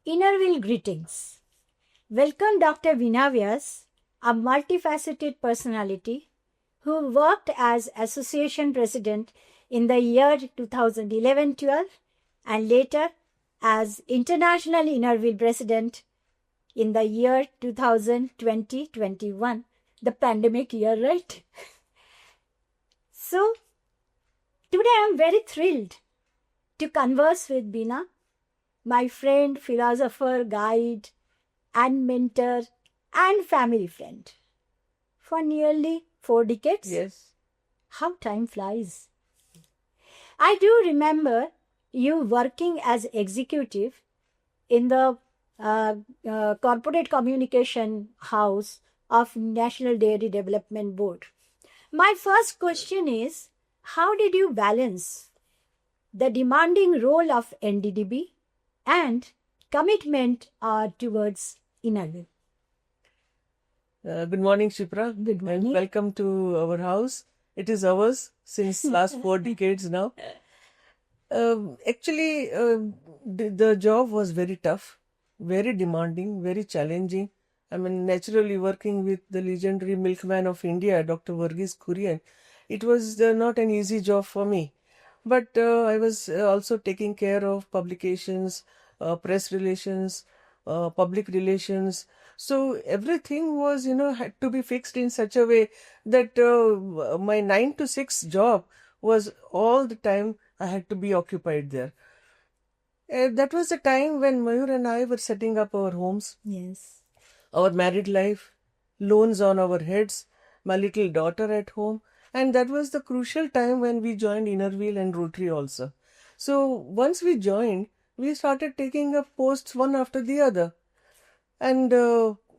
Innerville greetings. Welcome Dr. Bina Vyas, a multifaceted personality who worked as association president in the year 2011-12 and later as international Innerville president in the year 2020-21, the pandemic year, right? So, today I am very thrilled to converse with Bina, my friend, philosopher, guide, and mentor, and family friend. For nearly 4 decades. Yes. How time flies. I do remember you working as executive in the corporate communication house of National Dairy Development Board. My first question is, how did you balance the demanding role of NDDB and commitment towards Innerville? Good morning, Shipra. Good morning. And welcome to our house. It is ours since last 4 decades now. Actually, the job was very tough, very demanding, very challenging. I mean, naturally working with the legendary milkman of India, Dr. Varghese Kurian, it was not an easy job for me. But I was also taking care of publications, press relations, public relations. So everything was, had to be fixed in such a way that my 9 to 6 job was all the time I had to be occupied there. That was the time when Mayur and I were setting up our homes. Yes. Our married life, loans on our heads, my little daughter at home. And that was the crucial time when we joined Innerville and Rotary also. So once we joined, we started taking up posts one after the other. And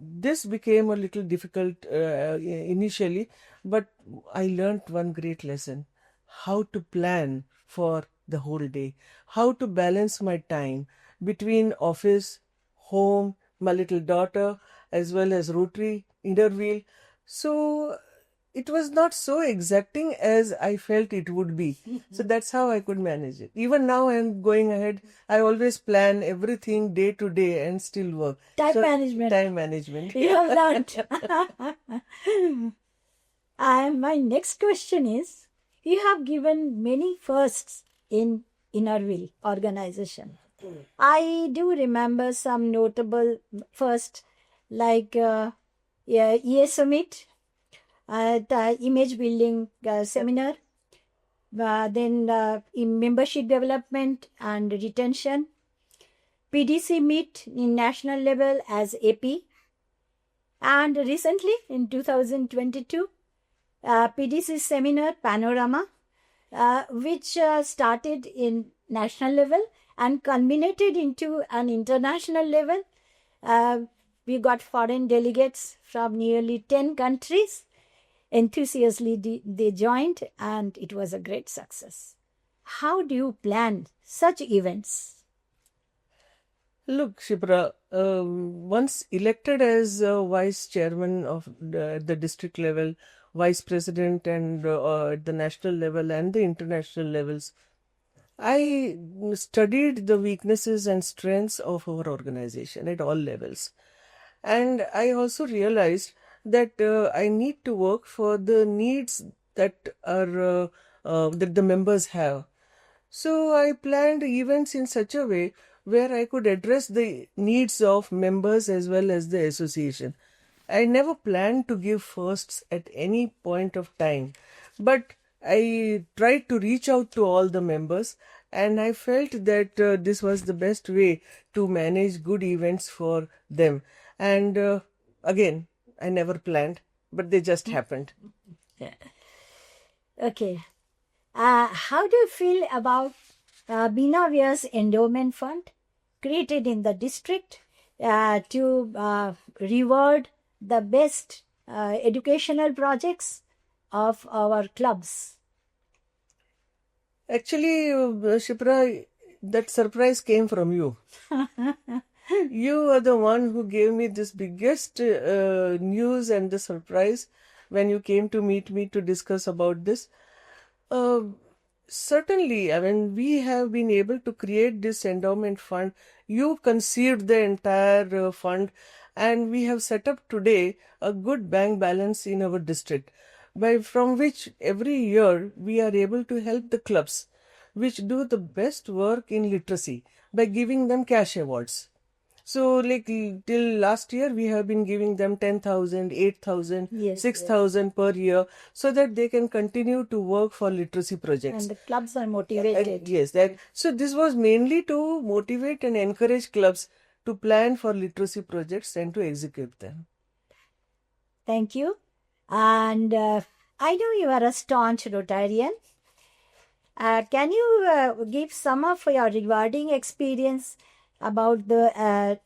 this became a little difficult initially, but I learned one great lesson: how to plan for the whole day, how to balance my time between office, home, my little daughter, as well as Rotary, Innerville. So it was not so exacting as I felt it would be. So that's how I could manage it. Even now I'm going ahead, I always plan everything day to day and still work. Time management. Time management. You have learned. And my next question is, you have given many firsts in Innerville organization. I do remember some notable first, like EA Summit, the image building seminar, then in membership development and retention, PDC meet in national level as AP, and recently in 2022, PDC seminar Panorama, which started in national level and culminated into an international level. We got foreign delegates from nearly 10 countries. Enthusiastically they joined, and it was a great success. How do you plan such events? Look, Shipra, once elected as vice chairman of the district level, vice president, and at the national level and the international levels, I studied the weaknesses and strengths of our organization at all levels. And I also realized that I need to work for the needs that are that the members have. So I planned events in such a way where I could address the needs of members as well as the association. I never planned to give firsts at any point of time, but I tried to reach out to all the members, and I felt that this was the best way to manage good events for them. And again, I never planned, but they just happened. Okay. How do you feel about Bina Vyas Endowment Fund created in the district to reward the best educational projects of our clubs? Actually, Shipra, that surprise came from you. You are the one who gave me this biggest news and the surprise when you came to meet me to discuss about this. Certainly, I mean, we have been able to create this endowment fund. You conceived the entire fund, and we have set up today a good bank balance in our district, from which every year we are able to help the clubs which do the best work in literacy by giving them cash awards. So, like till last year, we have been giving them 10,000, 8,000, Yes, 6,000 per year so that they can continue to work for literacy projects. And the clubs are motivated. Yes, so this was mainly to motivate and encourage clubs to plan for literacy projects and to execute them. Thank you. And I know you are a staunch Rotarian. Can you give some of your rewarding experience about the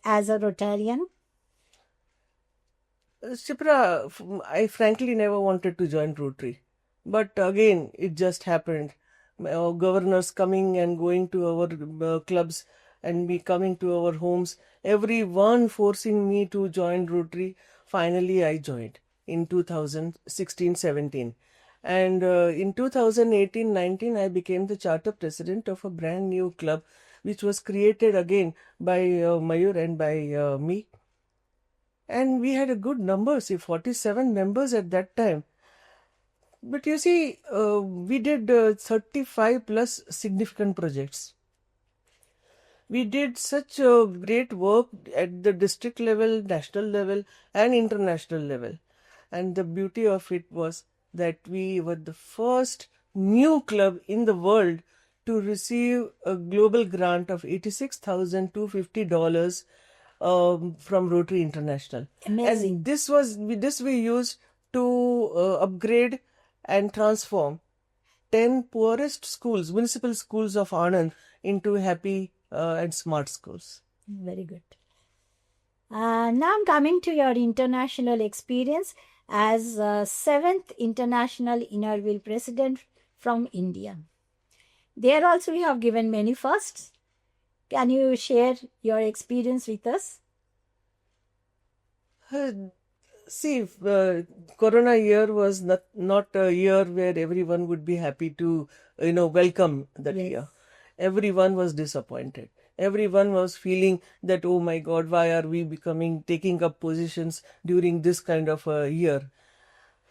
as a Rotarian? Sipra, I frankly never wanted to join Rotary, but again, it just happened. Our governors coming and going to our clubs and me coming to our homes, everyone forcing me to join Rotary. Finally, I joined in 2016-17. And in 2018-19, I became the charter president of a brand new club, which was created again by Mayur and by me. And we had a good number, see, 47 members at that time. But you see, we did 35 plus significant projects. We did such great work at the district level, national level, and international level. And the beauty of it was that we were the first new club in the world to receive a global grant of $86,250 from Rotary International. Amazing. And this we used to upgrade and transform 10 poorest schools, municipal schools of Anand, into happy and smart schools. Very good. Now I'm coming to your international experience as 7th International Innerville President from India. There also you have given many firsts. Can you share your experience with us? See, Corona year was not a year where everyone would be happy to, welcome that year. Everyone was disappointed. Everyone was feeling that, oh my God, why are we taking up positions during this kind of a year?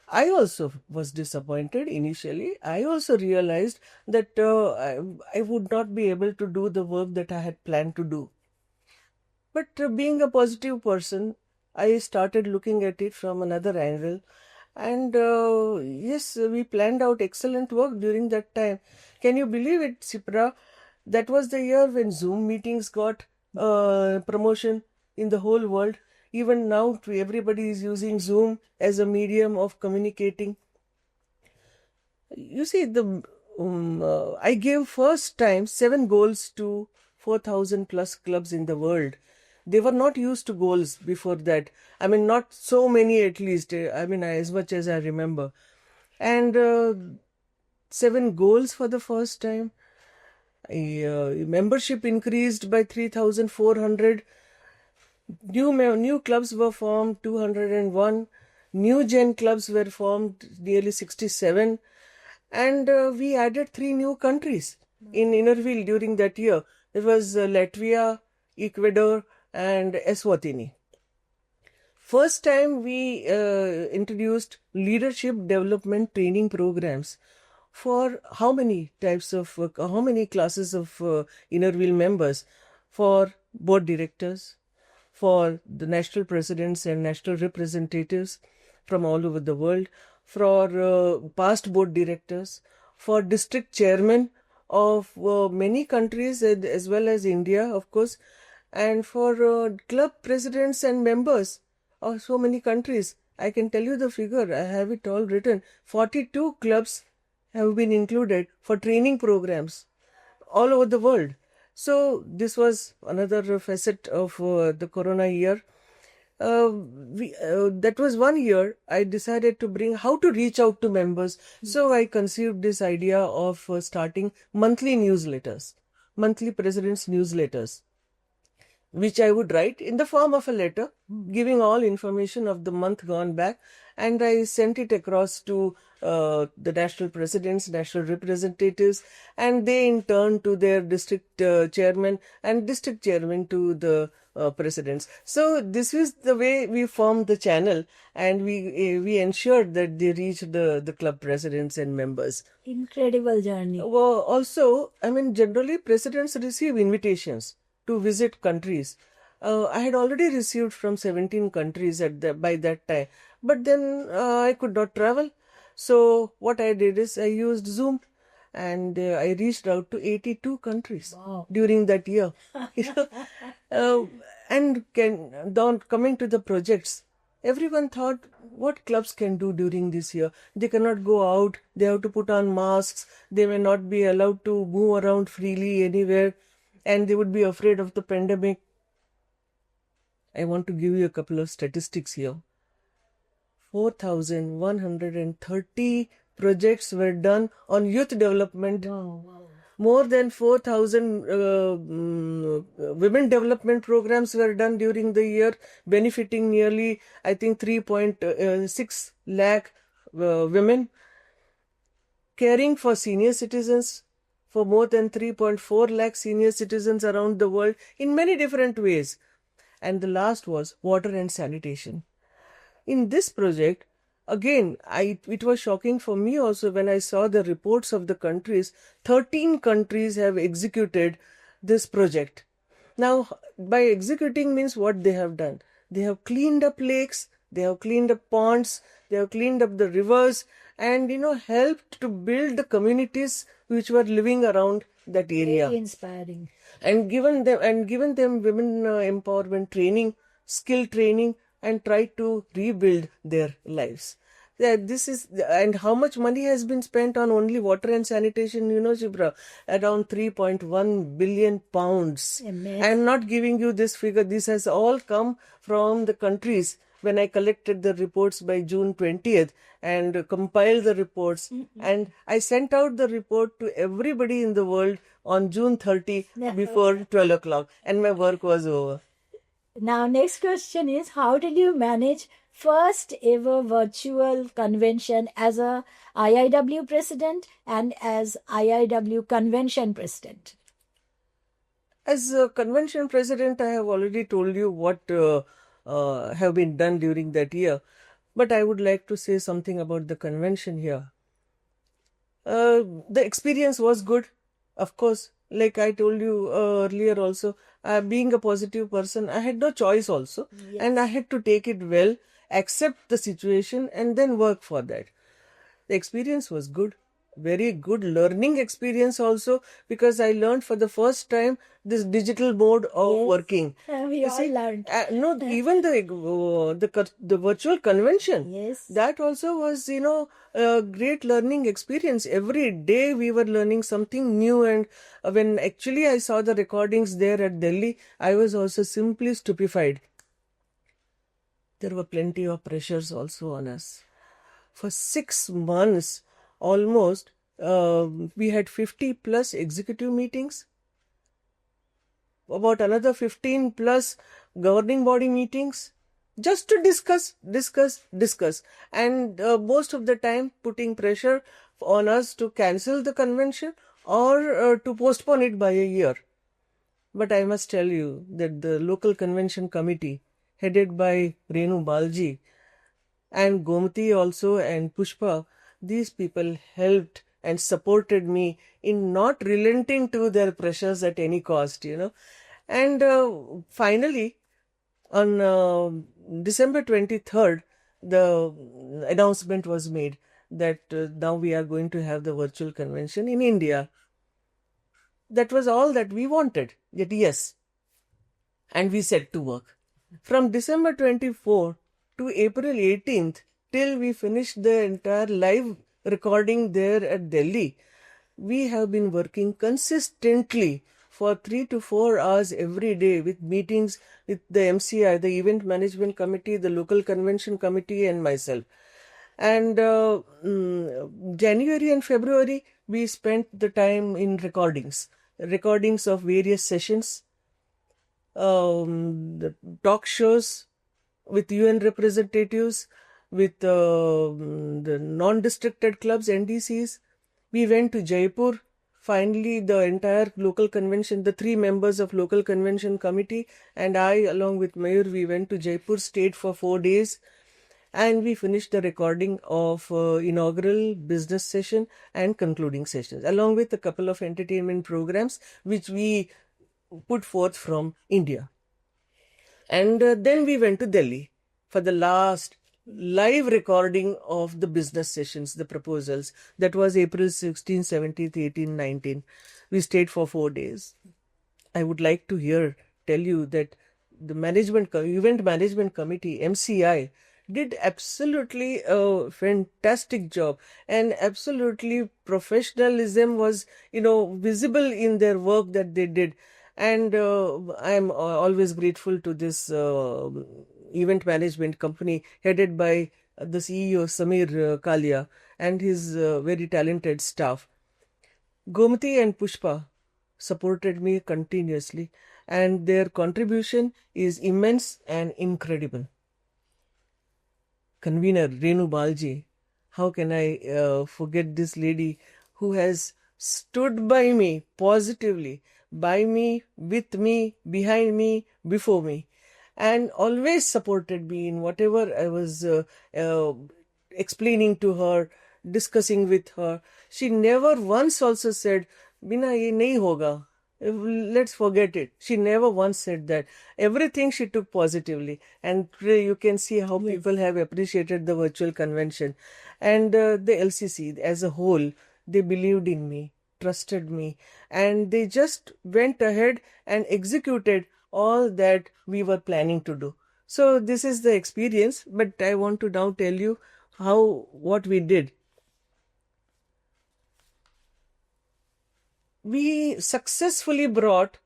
I also was disappointed initially. I also realized that I would not be able to do the work that I had planned to do. But being a positive person, I started looking at it from another angle. And yes, we planned out excellent work during that time. Can you believe it, Sipra? That was the year when Zoom meetings got promotion in the whole world. Even now, everybody is using Zoom as a medium of communicating. You see, I gave first time 7 goals to 4,000 plus clubs in the world. They were not used to goals before that. I mean, not so many at least. I mean, as much as I remember. And 7 goals for the first time. Membership increased by 3,400. New clubs were formed, 201. New gen clubs were formed, nearly 67. And we added 3 new countries in Innerville during that year. It was Latvia, Ecuador, and Eswatini. First time we introduced leadership development training programs for how many classes of Innerville members? For board directors, for the national presidents and national representatives from all over the world, for past board directors, for district chairmen of many countries as well as India, of course, and for club presidents and members of so many countries. I can tell you the figure, I have it all written. 42 clubs have been included for training programs all over the world. So this was another facet of the Corona year. That was one year I decided to bring how to reach out to members. So I conceived this idea of starting monthly newsletters, monthly presidents newsletters, which I would write in the form of a letter, giving all information of the month gone back, and I sent it across to the national presidents, national representatives, and they in turn to their district chairman, and district chairman to the presidents. So this is the way we formed the channel, and we ensured that they reached the club presidents and members. Incredible journey. Well, also, I mean, generally presidents receive invitations to visit countries. I had already received from 17 countries by that time, but then I could not travel. So what I did is I used Zoom, and I reached out to 82 countries during that year. You know, and coming to the projects, everyone thought, what clubs can do during this year? They cannot go out. They have to put on masks. They may not be allowed to move around freely anywhere, and they would be afraid of the pandemic. I want to give you a couple of statistics here. 4,130 projects were done on youth development. More than 4,000 women development programs were done during the year, benefiting nearly, I think, 3.6 lakh women. Caring for senior citizens, for more than 3.4 lakh senior citizens around the world in many different ways. And the last was water and sanitation. In this project, again, it was shocking for me also when I saw the reports of the countries. 13 countries have executed this project. Now, by executing means what they have done. They have cleaned up lakes, they have cleaned up ponds, they have cleaned up the rivers, and helped to build the communities which were living around that area. Very inspiring. And given them women empowerment training, skill training, and tried to rebuild their lives. And how much money has been spent on only water and sanitation, Sipra? Around 3.1 billion pounds. Amazing. I am not giving you this figure. This has all come from the countries when I collected the reports by June 20th and compiled the reports. And I sent out the report to everybody in the world on June 30 before 12 o'clock. And my work was over. Now, next question is, how did you manage first ever virtual convention as a IIW president and as IIW convention president? As a convention president, I have already told you what have been done during that year. But I would like to say something about the convention here. The experience was good, of course. Like I told you earlier also, being a positive person, I had no choice also. Yes. And I had to take it well, accept the situation, and then work for that. The experience was good. Very good learning experience also, because I learned for the first time this digital mode of working. We all learned. No, even the virtual convention. Yes. That also was, a great learning experience. Every day we were learning something new, and when actually I saw the recordings there at Delhi, I was also simply stupefied. There were plenty of pressures also on us. For 6 months, almost, we had 50 plus executive meetings, about another 15 plus governing body meetings, just to discuss. And most of the time putting pressure on us to cancel the convention or to postpone it by a year. But I must tell you that the local convention committee, headed by Renu Balji, and Gomati also, and Pushpa, these people helped and supported me in not relenting to their pressures at any cost, And finally, on December 23rd, the announcement was made that now we are going to have the virtual convention in India. That was all that we wanted, yet yes. And we set to work. From December 24 to April 18th, till we finished the entire live recording there at Delhi, we have been working consistently for 3 to 4 hours every day, with meetings with the MCI, the Event Management Committee, the Local Convention Committee, and myself. And January and February, we spent the time in recordings of various sessions. the talk shows with UN representatives, with the non-districted clubs, NDCs. We went to Jaipur. Finally, the entire local convention, the 3 members of local convention committee and I, along with Mayor, we went to Jaipur, stayed for 4 days, and we finished the recording of inaugural business session and concluding sessions, along with a couple of entertainment programs which we put forth from India. And then we went to Delhi for the last live recording of the business sessions, the proposals. That was April 16, 17th, 18, 19. We stayed for 4 days. I would like to tell you that the event management committee, MCI, did absolutely a fantastic job, and absolutely professionalism was, visible in their work that they did. And I'm always grateful to this event management company headed by the CEO Samir Kalia and his very talented staff. Gomati and Pushpa supported me continuously, and their contribution is immense and incredible. Convener Renu Balji, how can I forget this lady who has stood by me positively, by me, with me, behind me, before me, and always supported me in whatever I was explaining to her, discussing with her. She never once also said, Bina, ye nahi hoga. Let's forget it. She never once said that. Everything she took positively. And today you can see how people have appreciated the virtual convention. And the LCC as a whole, they believed in me, trusted me, and they just went ahead and executed all that we were planning to do. So this is the experience, but I want to now tell you what we did. We successfully brought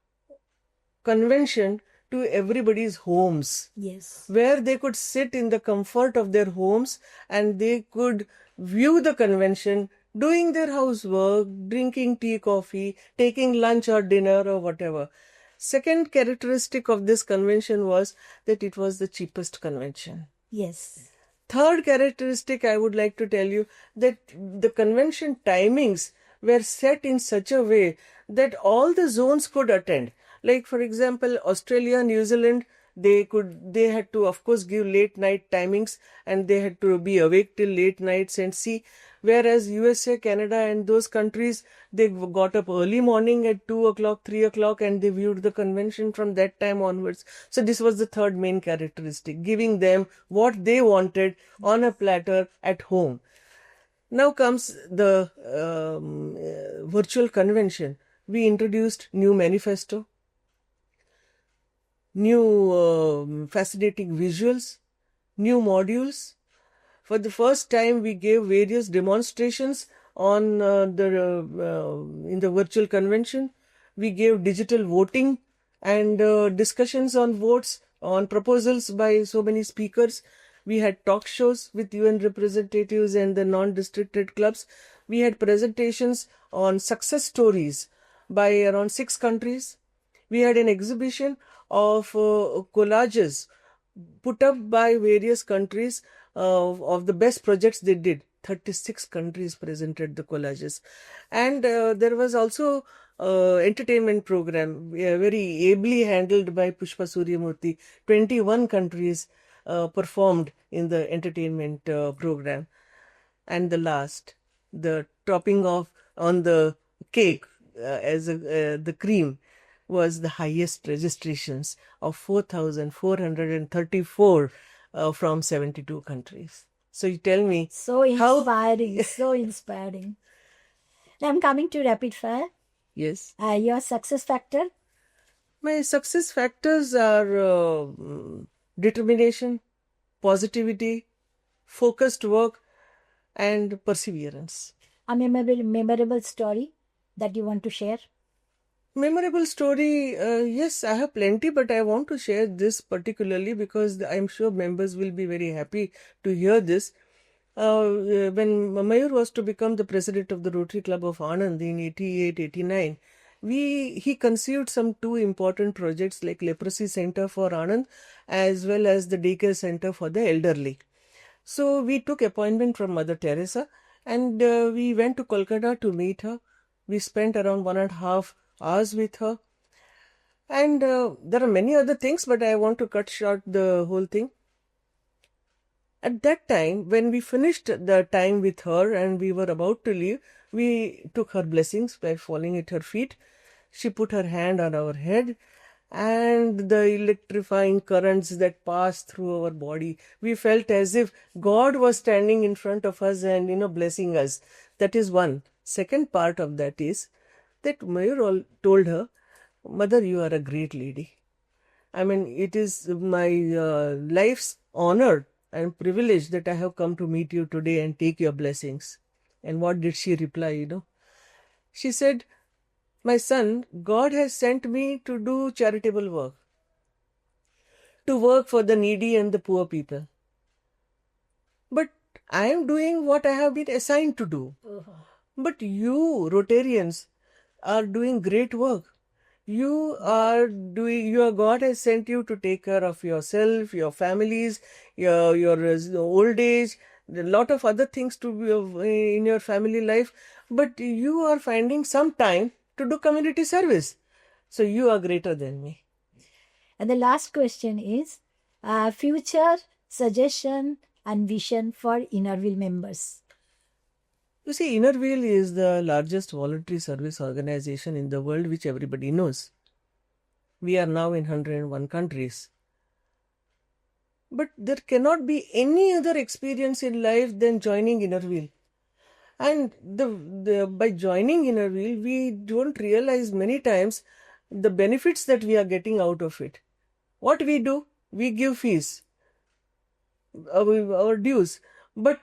convention to everybody's homes. Yes. Where they could sit in the comfort of their homes and they could view the convention, doing their housework, drinking tea, coffee, taking lunch or dinner or whatever. Second characteristic of this convention was that it was the cheapest convention. Yes. Third characteristic I would like to tell you that the convention timings were set in such a way that all the zones could attend. Like, for example, Australia, New Zealand, they had to, of course, give late night timings, and they had to be awake till late nights and see. Whereas USA, Canada and those countries, they got up early morning at 2 o'clock, 3 o'clock, and they viewed the convention from that time onwards. So this was the third main characteristic, giving them what they wanted on a platter at home. Now comes the virtual convention. We introduced new manifesto, new fascinating visuals, new modules. For the first time, we gave various demonstrations on in the virtual convention. We gave digital voting and discussions on votes, on proposals by so many speakers. We had talk shows with UN representatives and the non-districted clubs. We had presentations on success stories by around 6 countries. We had an exhibition of collages put up by various countries of the best projects they did. 36 countries presented the collages. And there was also entertainment program, very ably handled by Pushpa Suryamurthy. 21 countries performed in the entertainment program. And the last, the topping off on the cake the cream was the highest registrations of 4,434 from 72 countries. So you tell me. So inspiring, so inspiring. Now I'm coming to rapid fire. Yes. Your success factor? My success factors are determination, positivity, focused work, and perseverance. A memorable story that you want to share? Memorable story, yes, I have plenty, but I want to share this particularly because I'm sure members will be very happy to hear this. When Mayur was to become the president of the Rotary Club of Anand in 88-89, he conceived some two important projects like leprosy center for Anand as well as the daycare center for the elderly. So we took appointment from Mother Teresa and we went to Kolkata to meet her. We spent around 1.5 hours with her. And there are many other things, but I want to cut short the whole thing. At that time, when we finished the time with her and we were about to leave, we took her blessings by falling at her feet. She put her hand on our head, and the electrifying currents that passed through our body, we felt as if God was standing in front of us and blessing us. That is one. Second part of that is that Mayur told her, Mother, you are a great lady. I mean, it is my life's honor and privilege that I have come to meet you today and take your blessings. And what did she reply, She said, my son, God has sent me to do charitable work, to work for the needy and the poor people. But I am doing what I have been assigned to do. But you, Rotarians, are doing great work. God has sent you to take care of yourself, your families, your old age, a lot of other things to be in your family life, but you are finding some time to do community service. So you are greater than me. And the last question is future suggestion and vision for Innerville members. You see, Innerville is the largest voluntary service organization in the world, which everybody knows. We are now in 101 countries. But there cannot be any other experience in life than joining Innerville. And by joining Innerville, we don't realize many times the benefits that we are getting out of it. What we do, we give fees, our dues. But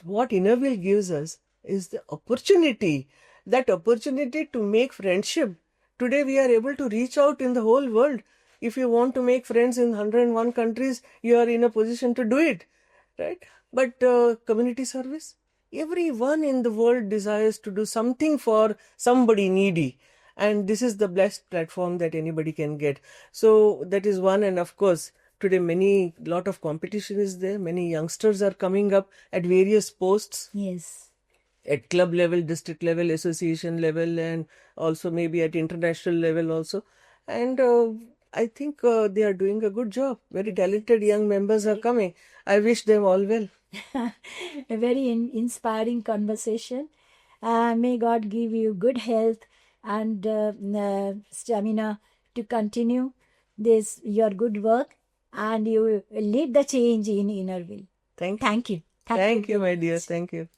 what Innerville gives us is the opportunity, that opportunity to make friendship. Today we are able to reach out in the whole world. If you want to make friends in 101 countries, you are in a position to do it, right? But community service, everyone in the world desires to do something for somebody needy. And this is the best platform that anybody can get. So that is one. And of course, today lot of competition is there. Many youngsters are coming up at various posts. Yes. At club level, district level, association level, and also maybe at international level also. And I think they are doing a good job. Very talented young members are coming. I wish them all well. A very inspiring conversation. May God give you good health and stamina to continue your good work, and you lead the change in Innerville. Thank you. Thank you. Thank you, my dear. Thank you.